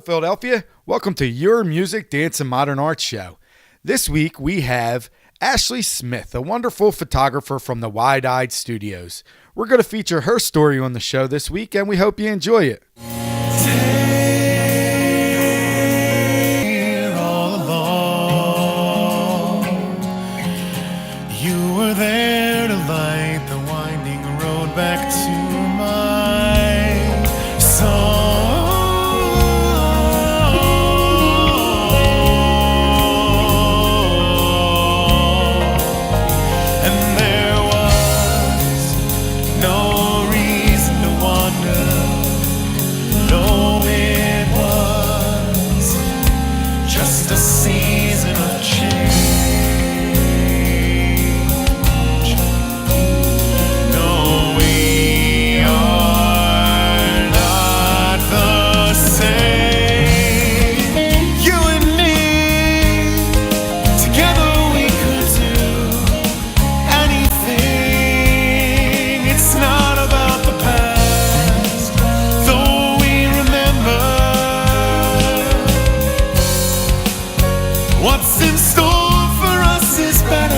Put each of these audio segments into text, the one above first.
Philadelphia. Welcome to your Music, Dance, and Modern Arts show. This week we have Ashley Smith, a wonderful photographer from the Wide-Eyed Studios. We're going to feature her story on the show this week, and we hope you enjoy it. All along, you were there to light the winding road back to my soul. What's in store for us is better.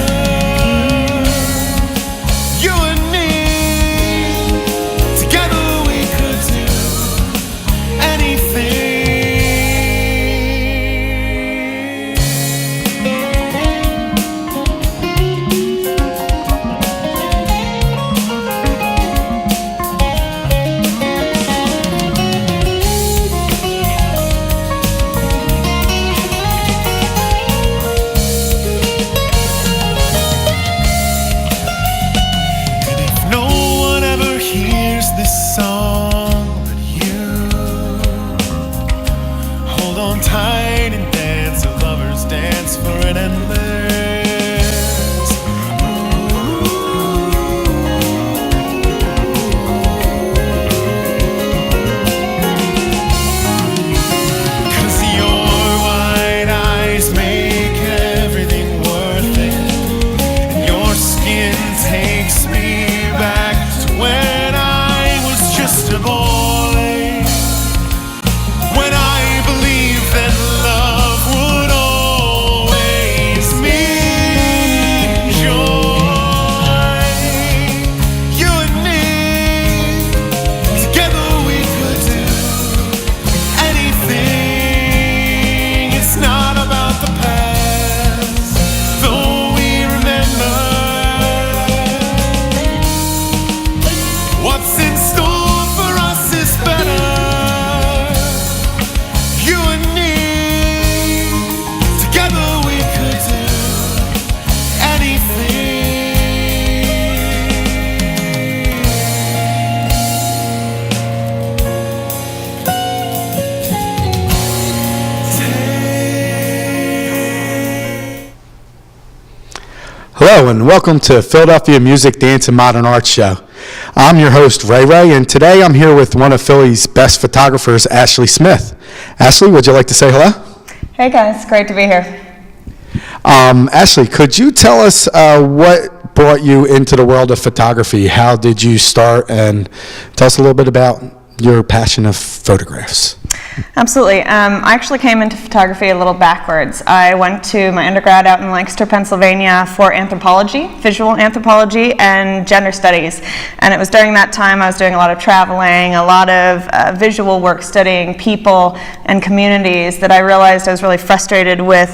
You and me, together we could do anything. This song, but you hold on tight and dance a lover's dance for an endless. Cause your wide eyes make everything worth it, and your skin takes me back to when just a boy, when I believed that love would always mean joy. You and me, together we could do anything. It's not about the past, though we remember what's in store. Hello and welcome to Philadelphia Music, Dance, and Modern Arts show. I'm your host, Ray Ray, and today I'm here with one of Philly's best photographers, Ashley Smith. Ashley, would you like to say hello? Hey guys, great to be here. Ashley, could you tell us what brought you into the world of photography? How did you start, and tell us a little bit about your passion of photographs? Absolutely. I actually came into photography a little backwards. I went to my undergrad out in Lancaster, Pennsylvania for anthropology, visual anthropology, and gender studies. And it was during that time I was doing a lot of traveling, a lot of visual work, studying people and communities, that I realized I was really frustrated with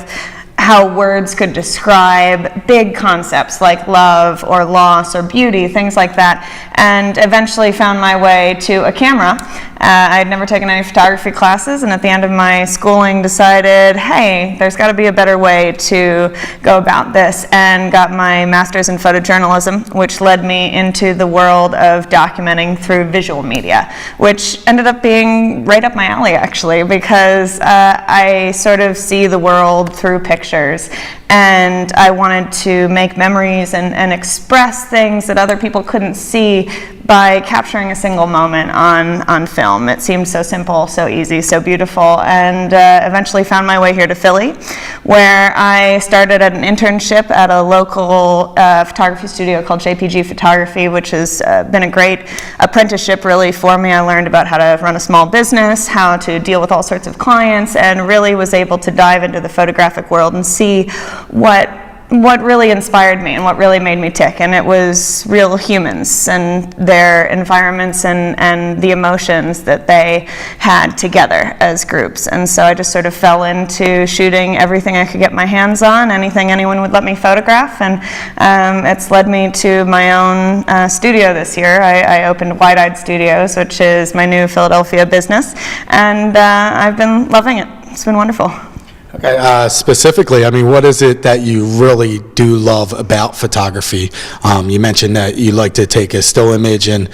how words could describe big concepts like love or loss or beauty, things like that, and eventually found my way to a camera. I had never taken any photography classes, and at the end of my schooling decided, hey, there's got to be a better way to go about this, and got my master's in photojournalism, which led me into the world of documenting through visual media, which ended up being right up my alley, actually, because I sort of see the world through pictures, and I wanted to make memories and express things that other people couldn't see by capturing a single moment on film. It seemed so simple, so easy, so beautiful, and eventually found my way here to Philly, where I started at an internship at a local photography studio called JPG Photography, which has been a great apprenticeship really for me. I learned about how to run a small business, how to deal with all sorts of clients, and really was able to dive into the photographic world and see what really inspired me and what really made me tick. And it was real humans and their environments and the emotions that they had together as groups. And so I just sort of fell into shooting everything I could get my hands on, anything anyone would let me photograph. And it's led me to my own studio this year. I opened Wide-Eyed Studios, which is my new Philadelphia business. And I've been loving it. It's been wonderful. Okay, specifically, I mean, what is it that you really do love about photography? You mentioned that you like to take a still image and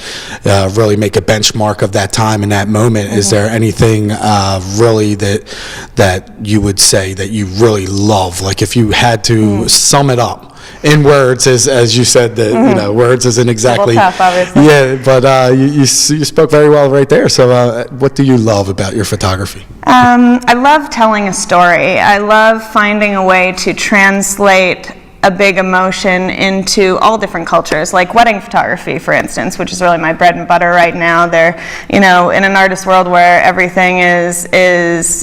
really make a benchmark of that time and that moment. Mm-hmm. Is there anything really that you would say that you really love? Like if you had to sum it up in words, as you said, that you know, words isn't exactly. Tough, obviously. Yeah, but you spoke very well right there. So, what do you love about your photography? I love telling a story. I love finding a way to translate a big emotion into all different cultures, like wedding photography, for instance, which is really my bread and butter right now. They're, you know, in an artist world where everything is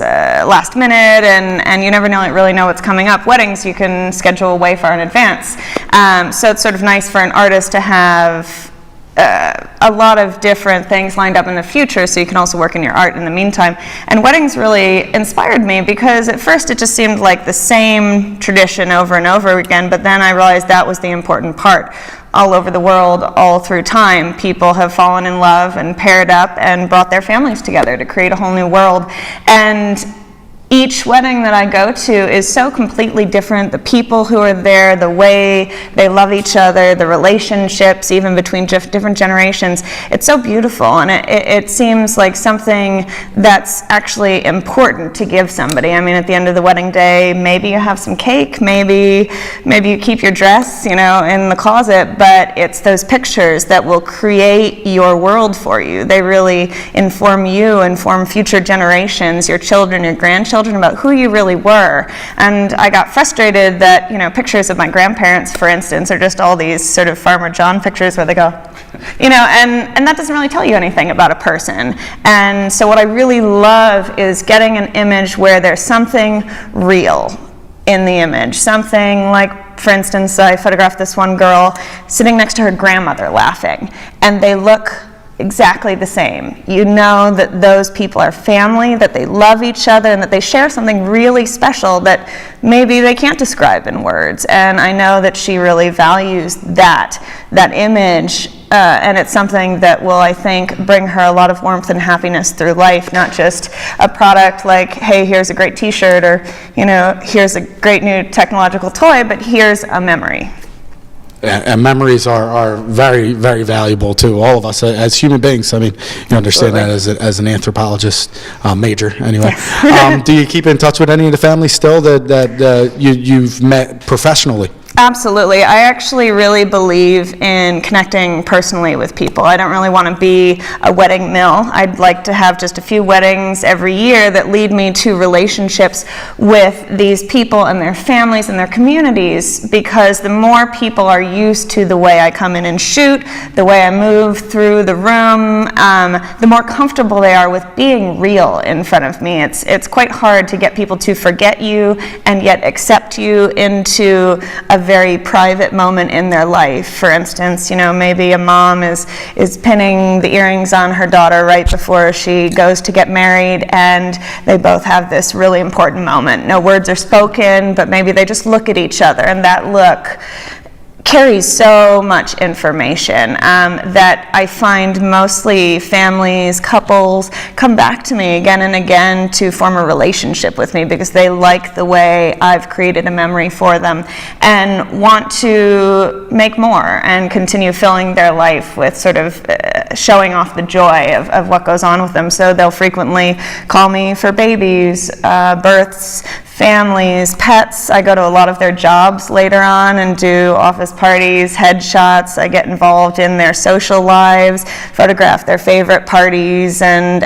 last minute and you never really know what's coming up. Weddings you can schedule way far in advance. So it's sort of nice for an artist to have a lot of different things lined up in the future, so you can also work in your art in the meantime. And weddings really inspired me because at first it just seemed like the same tradition over and over again, but then I realized that was the important part. All over the world, all through time, people have fallen in love and paired up and brought their families together to create a whole new world. And each wedding that I go to is so completely different. The people who are there, the way they love each other, the relationships, even between different generations, it's so beautiful. And it seems like something that's actually important to give somebody. I mean, at the end of the wedding day, maybe you have some cake, maybe you keep your dress, you know, in the closet, but it's those pictures that will create your world for you. They really inform you, inform future generations, your children, your grandchildren, about who you really were. And I got frustrated that, you know, pictures of my grandparents, for instance, are just all these sort of Farmer John pictures where they go, you know, and that doesn't really tell you anything about a person. And so what I really love is getting an image where there's something real in the image, something like, for instance, I photographed this one girl sitting next to her grandmother laughing, and they look exactly the same. You know that those people are family, that they love each other, and that they share something really special that maybe they can't describe in words. And I know that she really values that image, and it's something that will, I think, bring her a lot of warmth and happiness through life, not just a product like, hey, here's a great t-shirt, or, you know, here's a great new technological toy, but here's a memory. And memories are very, very valuable to all of us as human beings. I mean, you understand Absolutely. that as an anthropologist major, anyway. Yes. Do you keep in touch with any of the family still that you've met professionally? Absolutely. I actually really believe in connecting personally with people. I don't really want to be a wedding mill. I'd like to have just a few weddings every year that lead me to relationships with these people and their families and their communities, because the more people are used to the way I come in and shoot, the way I move through the room, the more comfortable they are with being real in front of me. It's quite hard to get people to forget you and yet accept you into a very private moment in their life. For instance, you know, maybe a mom is pinning the earrings on her daughter right before she goes to get married, and they both have this really important moment. No words are spoken, but maybe they just look at each other, and that look carries so much information that I find mostly families, couples come back to me again and again to form a relationship with me because they like the way I've created a memory for them and want to make more and continue filling their life with sort of showing off the joy of what goes on with them. So they'll frequently call me for babies, births, families, pets. I go to a lot of their jobs later on and do office parties, headshots. I get involved in their social lives, photograph their favorite parties and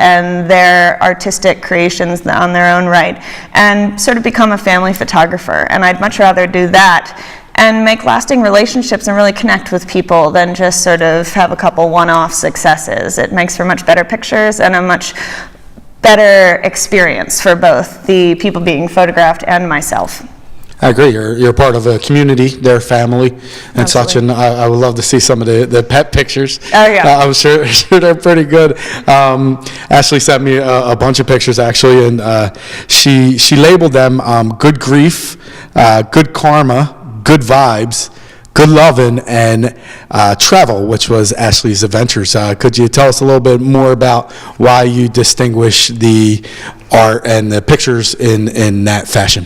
their artistic creations on their own right, and sort of become a family photographer. And I'd much rather do that and make lasting relationships and really connect with people than just sort of have a couple one-off successes. It makes for much better pictures and a much better experience for both the people being photographed and myself. I agree. You're part of a community, their family, and such. And I would love to see some of the pet pictures. Oh yeah. I'm sure they're pretty good. Ashley sent me a bunch of pictures actually, and she labeled them good grief, good karma, good vibes, good lovin', and travel, which was Ashley's adventures. Could you tell us a little bit more about why you distinguish the art and the pictures in that fashion?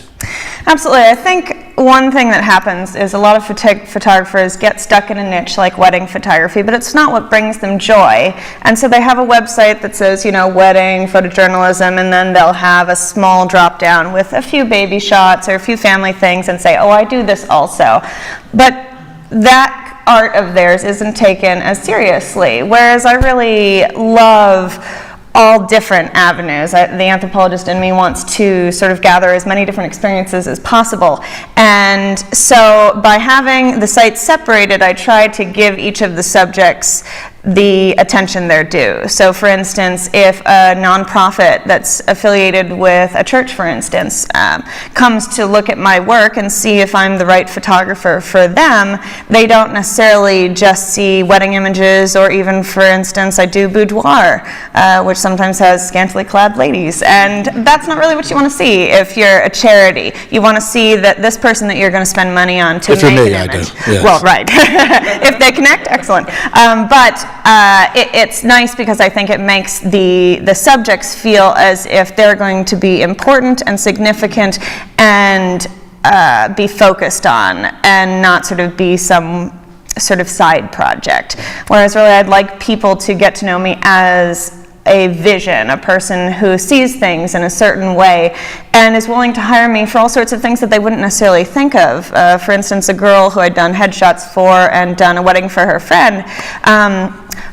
Absolutely. I think one thing that happens is a lot of photographers get stuck in a niche like wedding photography, but it's not what brings them joy. And so they have a website that says, wedding, photojournalism, and then they'll have a small drop down with a few baby shots or a few family things and say, oh, I do this also. But that art of theirs isn't taken as seriously, whereas I really love all different avenues. The anthropologist in me wants to sort of gather as many different experiences as possible. And so by having the sites separated, I try to give each of the subjects the attention they're due. So for instance, if a nonprofit that's affiliated with a church, for instance, comes to look at my work and see if I'm the right photographer for them, they don't necessarily just see wedding images, or even, for instance, I do boudoir, which sometimes has scantily clad ladies. And that's not really what you want to see if you're a charity. You want to see that this person that you're going to spend money on to if you're make me, an image. I do. Yes. Well, right. If they connect, excellent. But it's nice because I think it makes the subjects feel as if they're going to be important and significant and be focused on, and not sort of be some sort of side project. Whereas really I'd like people to get to know me as a vision, a person who sees things in a certain way and is willing to hire me for all sorts of things that they wouldn't necessarily think of. For instance, a girl who I'd done headshots for and done a wedding for her friend,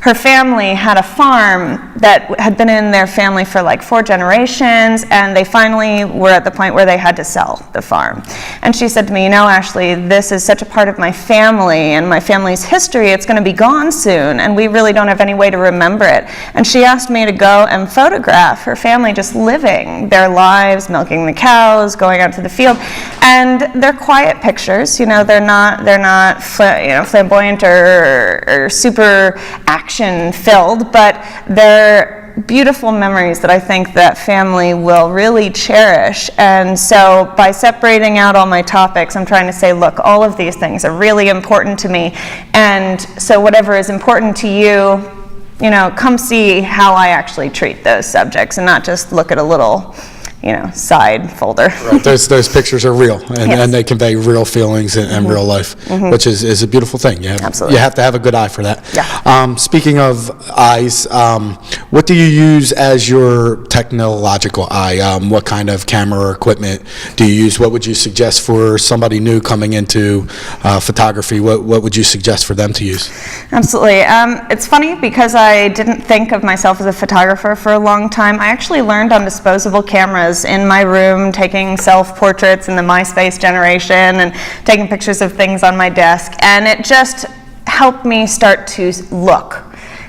her family had a farm that had been in their family for like 4 generations, and they finally were at the point where they had to sell the farm. And she said to me, Ashley, this is such a part of my family and my family's history, it's going to be gone soon, and we really don't have any way to remember it. And she asked me to go and photograph her family just living their lives, milking the cows, going out to the field. And they're quiet pictures, they're not flamboyant or super action filled, but they're beautiful memories that I think that family will really cherish. And so by separating out all my topics, I'm trying to say, look, all of these things are really important to me, and so whatever is important to you, come see how I actually treat those subjects and not just look at a little side folder. Right. Those pictures are real, and, Yes. and they convey real feelings and real life, which is a beautiful thing. Absolutely. You have to have a good eye for that. Yeah. Speaking of eyes, what do you use as your technological eye? What kind of camera or equipment do you use? What would you suggest for somebody new coming into photography? What would you suggest for them to use? Absolutely. It's funny because I didn't think of myself as a photographer for a long time. I actually learned on disposable cameras in my room, taking self-portraits in the MySpace generation and taking pictures of things on my desk, and it just helped me start to look.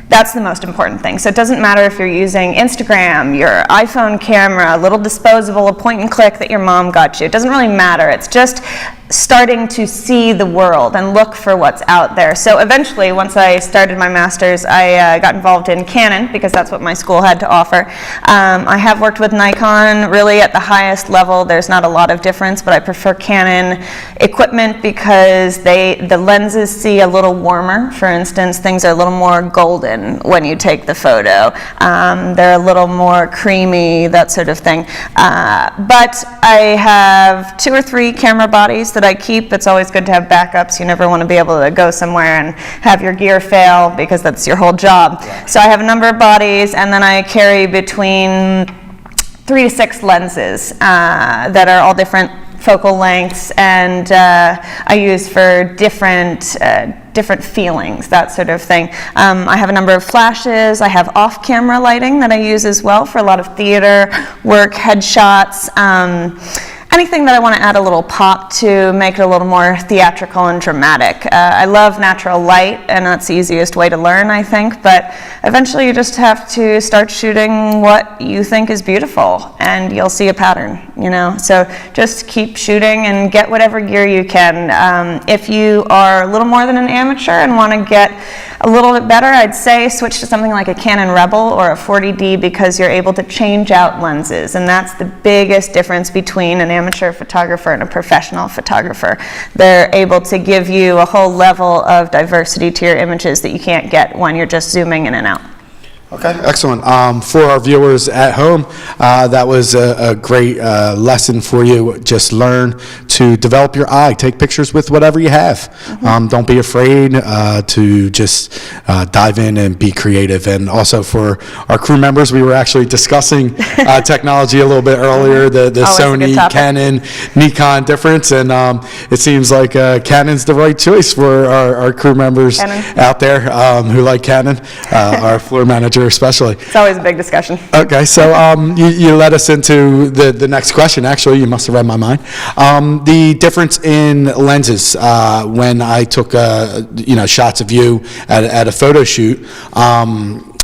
That's the most important thing. So it doesn't matter if you're using Instagram, your iPhone camera, a little disposable, a point and click that your mom got you. It doesn't really matter. It's just starting to see the world and look for what's out there. So eventually, once I started my master's, I got involved in Canon because that's what my school had to offer. I have worked with Nikon really at the highest level. There's not a lot of difference, but I prefer Canon equipment because the lenses see a little warmer. For instance, things are a little more golden when you take the photo. They're a little more creamy, that sort of thing. But I have 2 or 3 camera bodies that I keep. It's always good to have backups. You never want to be able to go somewhere and have your gear fail because that's your whole job. So I have a number of bodies, and then I carry between 3 to 6 lenses that are all different focal lengths, and I use for different feelings, that sort of thing. I have a number of flashes. I have off-camera lighting that I use as well for a lot of theater work, headshots, anything that I want to add a little pop to, make it a little more theatrical and dramatic. I love natural light, and that's the easiest way to learn, I think, but eventually you just have to start shooting what you think is beautiful, and you'll see a pattern, you know? So just keep shooting and get whatever gear you can. If you are a little more than an amateur and want to get a little bit better, I'd say switch to something like a Canon Rebel or a 40D, because you're able to change out lenses, and that's the biggest difference between an amateur photographer and a professional photographer. They're able to give you a whole level of diversity to your images that you can't get when you're just zooming in and out. Okay, excellent. For our viewers at home, that was a great lesson for you. Just learn to develop your eye. Take pictures with whatever you have. Mm-hmm. Don't be afraid to just dive in and be creative. And also for our crew members, we were actually discussing technology a little bit earlier, the Sony, Canon, Nikon difference, and it seems like Canon's the right choice for our crew members out there who like Canon, our floor manager especially. It's always a big discussion. Okay, so you led us into the next question. Actually, you must have read my mind. The difference in lenses when I took shots of you at a photo shoot.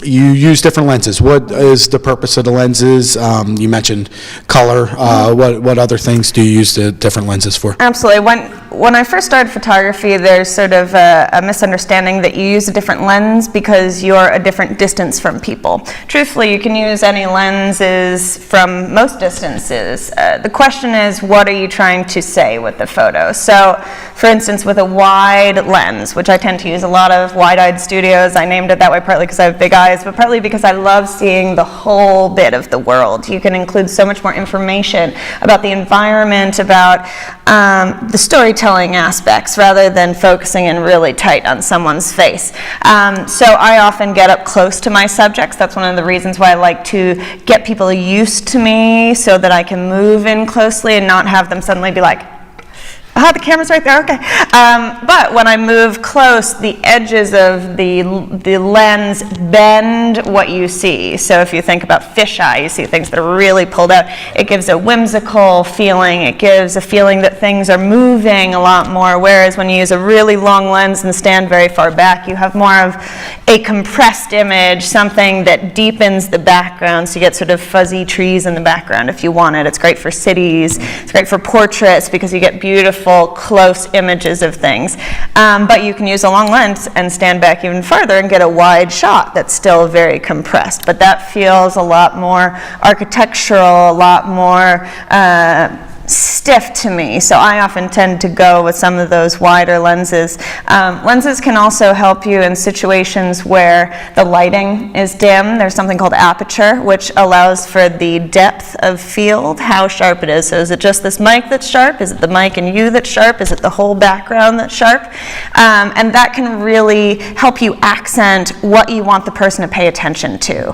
You use different lenses. What is the purpose of the lenses? You mentioned color. What other things do you use the different lenses for? Absolutely. When I first started photography, there's sort of a misunderstanding that you use a different lens because you're a different distance from people. Truthfully, you can use any lenses from most distances. The question is, what are you trying to say with the photo? So, for instance, with a wide lens, which I tend to use a lot of wide-eyed studios, I named it that way partly because I have big eyes, but partly because I love seeing the whole bit of the world. You can include so much more information about the environment, about the storytelling aspects, rather than focusing in really tight on someone's face. So I often get up close to my subjects. That's one of the reasons why I like to get people used to me, so that I can move in closely and not have them suddenly be like, oh, the camera's right there, okay. But when I move close, the edges of the lens bend what you see. So if you think about fisheye, you see things that are really pulled out. It gives a whimsical feeling. It gives a feeling that things are moving a lot more, whereas when you use a really long lens and stand very far back, you have more of a compressed image, something that deepens the background, so you get sort of fuzzy trees in the background if you want it. It's great for cities. It's great for portraits because you get beautiful close images of things, but you can use a long lens and stand back even further and get a wide shot that's still very compressed, but that feels a lot more architectural, a lot more stiff to me, so I often tend to go with some of those wider lenses. Lenses can also help you in situations where the lighting is dim. There's something called aperture, which allows for the depth of field, how sharp it is. So is it just this mic that's sharp? Is it the mic and you that's sharp? Is it the whole background that's sharp? And that can really help you accent what you want the person to pay attention to.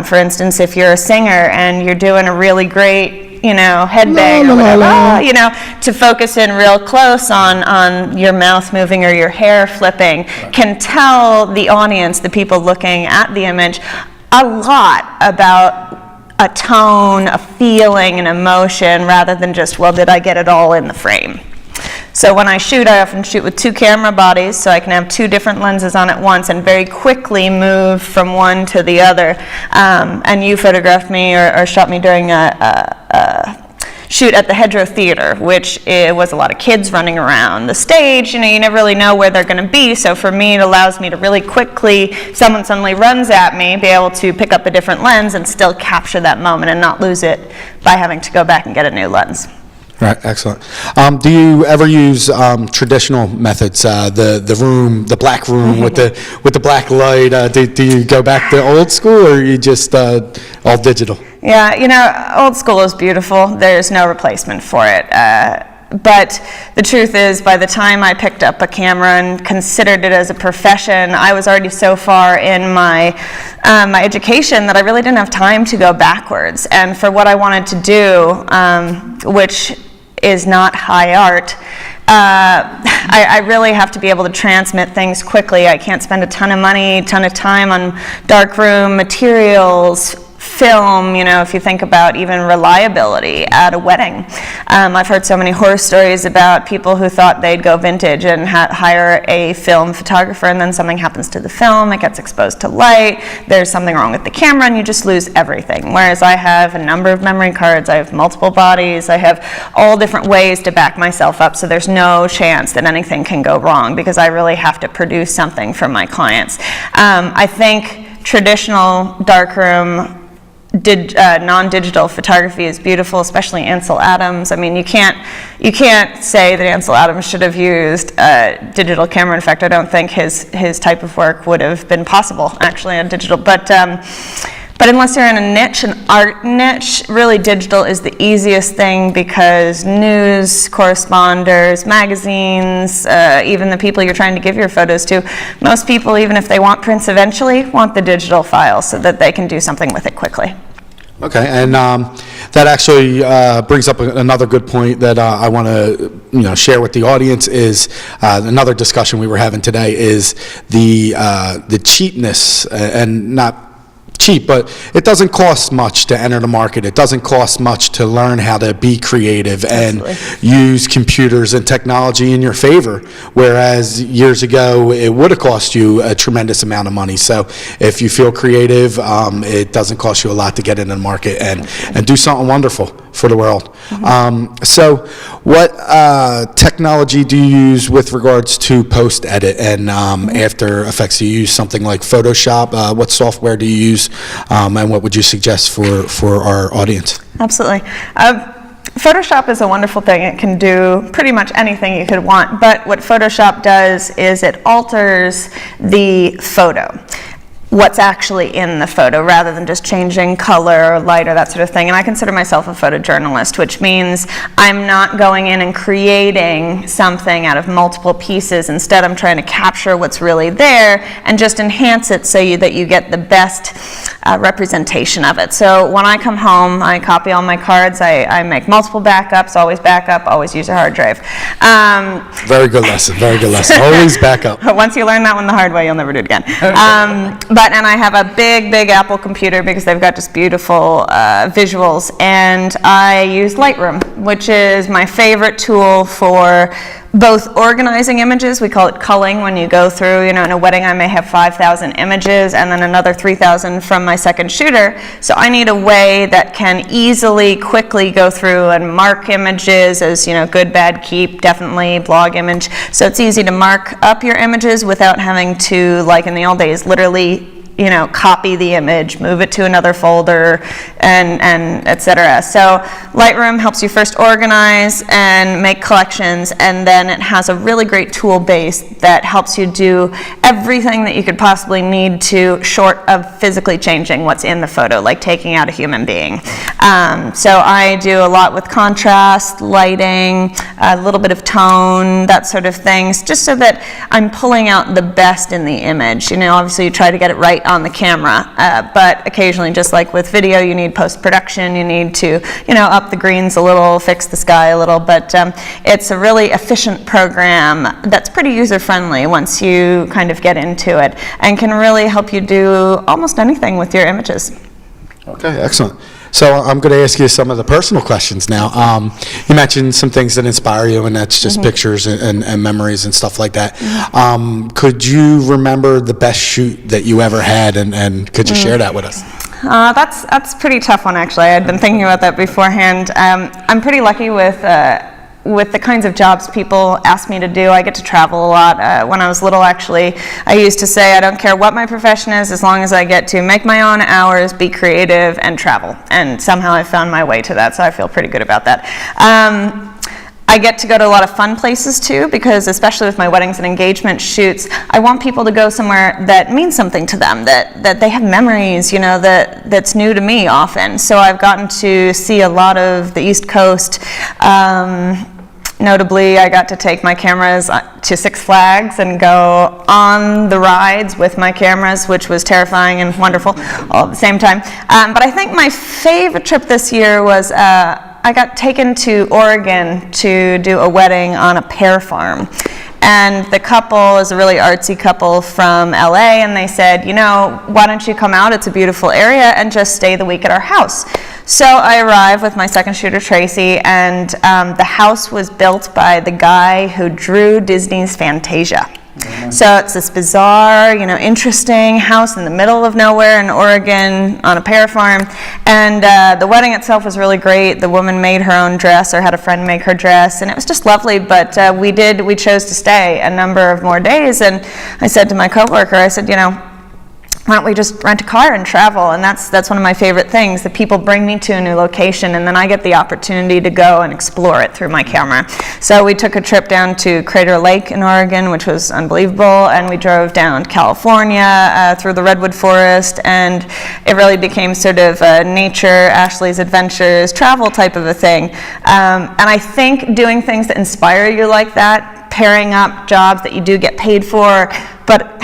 For instance, if you're a singer and you're doing a really great head bang or whatever, to focus in real close on your mouth moving or your hair flipping can tell the audience, the people looking at the image, a lot about a tone, a feeling, an emotion, rather than just, well, did I get it all in the frame? So when I shoot, I often shoot with 2 camera bodies, so I can have 2 different lenses on at once and very quickly move from one to the other. And you photographed me or shot me during a shoot at the Hedgerow Theater, which was a lot of kids running around the stage. You never really know where they're going to be, so for me it allows me to really quickly, if someone suddenly runs at me, be able to pick up a different lens and still capture that moment and not lose it by having to go back and get a new lens. Right, excellent. Do you ever use traditional methods? The black room with the black light. Do you go back to old school, or are you just all digital? Yeah, old school is beautiful. There's no replacement for it. But the truth is, by the time I picked up a camera and considered it as a profession, I was already so far in my education that I really didn't have time to go backwards. And for what I wanted to do, which is not high art, I really have to be able to transmit things quickly. I can't spend a ton of money, ton of time on darkroom materials, film, if you think about even reliability at a wedding. I've heard so many horror stories about people who thought they'd go vintage and hire a film photographer, and then something happens to the film, it gets exposed to light, there's something wrong with the camera, and you just lose everything. Whereas I have a number of memory cards, I have multiple bodies, I have all different ways to back myself up, so there's no chance that anything can go wrong, because I really have to produce something for my clients. I think traditional darkroom non-digital photography is beautiful, especially Ansel Adams. I mean, you can't say that Ansel Adams should have used a digital camera. In fact, I don't think his type of work would have been possible actually on digital. But unless you're in a niche, an art niche, really digital is the easiest thing, because news, corresponders, magazines, even the people you're trying to give your photos to, most people, even if they want prints eventually, want the digital file so that they can do something with it quickly. Okay, and that actually brings up another good point that I want to share with the audience. Is another discussion we were having today is the cheapness, and not cheap, but it doesn't cost much to enter the market. It doesn't cost much to learn how to be creative and use computers and technology in your favor, whereas years ago it would have cost you a tremendous amount of money. So if you feel creative, it doesn't cost you a lot to get into the market and do something wonderful for the world. So what technology do you use with regards to post-edit and After Effects? Do you use something like Photoshop? What software do you use, and what would you suggest for our audience? Absolutely. Photoshop is a wonderful thing. It can do pretty much anything you could want, but what Photoshop does is it alters the photo, what's actually in the photo, rather than just changing color or light or that sort of thing. And I consider myself a photojournalist, which means I'm not going in and creating something out of multiple pieces. Instead, I'm trying to capture what's really there and just enhance it so that you get the best representation of it. So when I come home, I copy all my cards, I make multiple backups, always use a hard drive. Very good lesson, always back up. Once you learn that one the hard way, you'll never do it again. And I have a big Apple computer, because they've got just beautiful visuals, and I use Lightroom, which is my favorite tool for both organizing images. We call it culling. When you go through, in a wedding I may have 5,000 images and then another 3,000 from my second shooter. So I need a way that can easily, quickly go through and mark images as, good, bad, keep, definitely, blog image. So it's easy to mark up your images without having to, like in the old days, literally copy the image, move it to another folder, and etc. So Lightroom helps you first organize and make collections, and then it has a really great tool base that helps you do everything that you could possibly need to, short of physically changing what's in the photo, like taking out a human being. So I do a lot with contrast, lighting, a little bit of tone, that sort of things, just so that I'm pulling out the best in the image. Obviously you try to get it right on the camera, but occasionally, just like with video, you need post-production, you need to, up the greens a little, fix the sky a little, but it's a really efficient program that's pretty user-friendly once you kind of get into it, and can really help you do almost anything with your images. Okay, excellent. So I'm going to ask you some of the personal questions now. You mentioned some things that inspire you, and that's just pictures and memories and stuff like that. Could you remember the best shoot that you ever had, and could you share that with us? That's a pretty tough one, actually. I'd been thinking about that beforehand. I'm pretty lucky with the kinds of jobs people ask me to do. I get to travel a lot. When I was little, actually, I used to say I don't care what my profession is, as long as I get to make my own hours, be creative, and travel. And somehow I found my way to that, so I feel pretty good about that. I get to go to a lot of fun places too, because especially with my weddings and engagement shoots, I want people to go somewhere that means something to them, that they have memories, that's new to me often. So I've gotten to see a lot of the East Coast. Notably, I got to take my cameras to Six Flags and go on the rides with my cameras, which was terrifying and wonderful all at the same time. But I think my favorite trip this year was I got taken to Oregon to do a wedding on a pear farm. And the couple is a really artsy couple from LA, and they said, you know, why don't you come out? It's a beautiful area, and just stay the week at our house. So I arrived with my second shooter, Tracy, and the house was built by the guy who drew Disney's Fantasia. So it's this bizarre, interesting house in the middle of nowhere in Oregon on a pear farm. And the wedding itself was really great. The woman made her own dress, or had a friend make her dress, and it was just lovely. But we chose to stay a number of more days. And I said to my coworker, I said, why don't we just rent a car and travel? And that's one of my favorite things, that people bring me to a new location, and then I get the opportunity to go and explore it through my camera. So we took a trip down to Crater Lake in Oregon, which was unbelievable, and we drove down to California through the Redwood Forest, and it really became sort of a nature, Ashley's Adventures, travel type of a thing. And I think doing things that inspire you like that, pairing up jobs that you do get paid for, but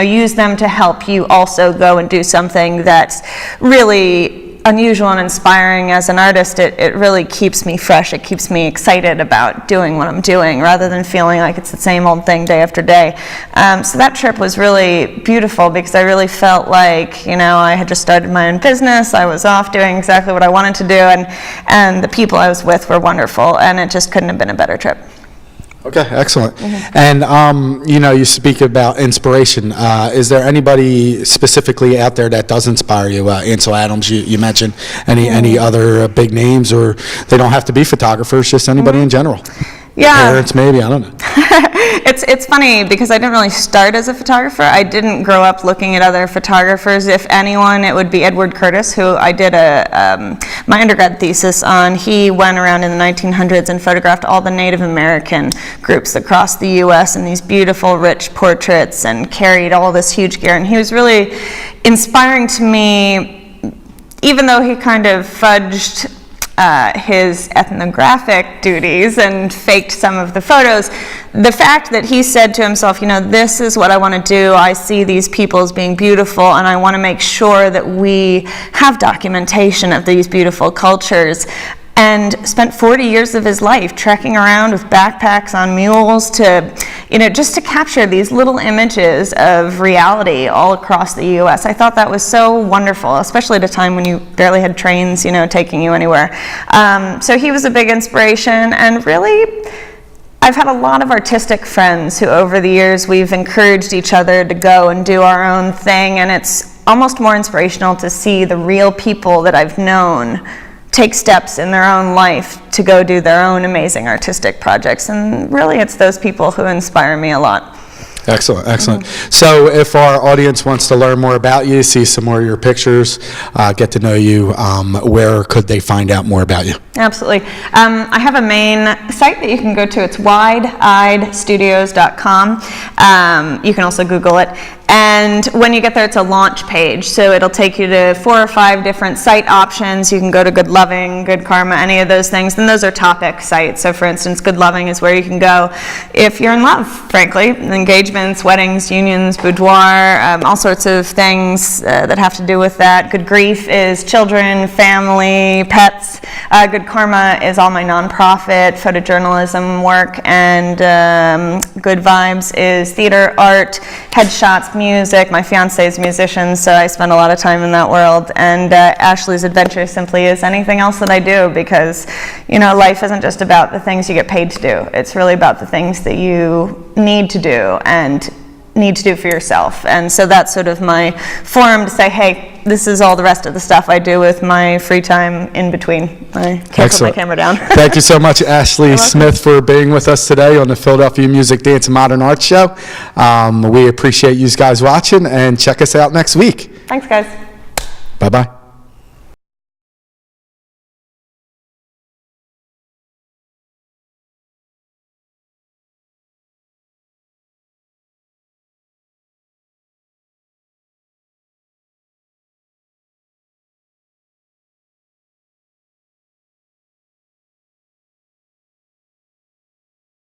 use them to help you also go and do something that's really unusual and inspiring as an artist. It really keeps me fresh. It keeps me excited about doing what I'm doing, rather than feeling like it's the same old thing day after day. So that trip was really beautiful, because I really felt like, I had just started my own business. I was off doing exactly what I wanted to do, and the people I was with were wonderful, and it just couldn't have been a better trip. Okay, excellent. And, you speak about inspiration. Is there anybody specifically out there that does inspire you? Ansel Adams, you mentioned. Any other big names, or they don't have to be photographers, just anybody in general? Yeah. Parents, maybe, I don't know. It's funny, because I didn't really start as a photographer. I didn't grow up looking at other photographers. If anyone, it would be Edward Curtis, who I did my undergrad thesis on. He went around in the 1900s and photographed all the Native American groups across the U.S. in these beautiful, rich portraits, and carried all this huge gear. And he was really inspiring to me, even though he kind of fudged his ethnographic duties and faked some of the photos. The fact that he said to himself, this is what I want to do. I see these people as being beautiful, and I want to make sure that we have documentation of these beautiful cultures. And spent 40 years of his life trekking around with backpacks on mules to, just to capture these little images of reality all across the U.S. I thought that was so wonderful, especially at a time when you barely had trains, taking you anywhere. So he was a big inspiration, and really, I've had a lot of artistic friends who, over the years, we've encouraged each other to go and do our own thing, and it's almost more inspirational to see the real people that I've known take steps in their own life to go do their own amazing artistic projects. And really, it's those people who inspire me a lot. Excellent, excellent. So if our audience wants to learn more about you, see some more of your pictures, get to know you, where could they find out more about you? Absolutely. I have a main site that you can go to. It's wideeyedstudios.com. You can also Google it. And when you get there, it's a launch page. So it'll take you to 4 or 5 different site options. You can go to Good Loving, Good Karma, any of those things. And those are topic sites. So for instance, Good Loving is where you can go if you're in love, frankly. Engagements, weddings, unions, boudoir, all sorts of things that have to do with that. Good Grief is children, family, pets. Good Karma is all my nonprofit photojournalism work. And Good Vibes is theater, art, headshots, music. My fiance is a musician, so I spend a lot of time in that world. And Ashley's Adventure simply is anything else that I do, because life isn't just about the things you get paid to do. It's really about the things that you need to do and need to do for yourself. And so that's sort of my forum to say, hey, this is all the rest of the stuff I do with my free time in between. I can't put my camera down. Thank you so much, Ashley Smith, for being with us today on the Philadelphia Music, Dance, and Modern Art Show. We appreciate you guys watching, and check us out next week. Thanks, guys. Bye-bye.